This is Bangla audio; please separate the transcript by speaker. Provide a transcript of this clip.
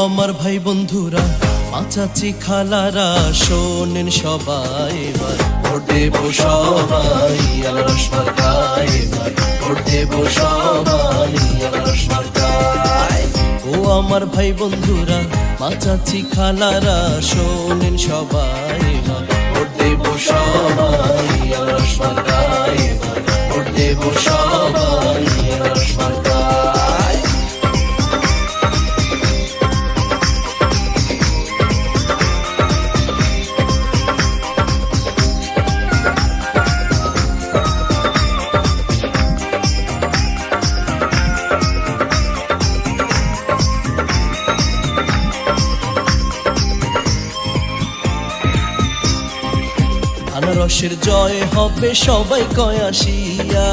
Speaker 1: আমার ভাই বন্ধুরা, মা চাচি খালারা, শোনেন সবাই এবার ভোট দেব সবাই আনারস মার্কায়, এবার ভোট দেব সবাই আনারস মার্কায়। ও আমার ভাই বন্ধুরা, মা চাচি খালারা, শোনেন সবাই এবার ভোট দেব সবাই আনারস মার্কায়, এবার ভোট দেব সবাই আনারস মার্কায়। আনারসের জয় হবে সবাই কয় আসিয়া,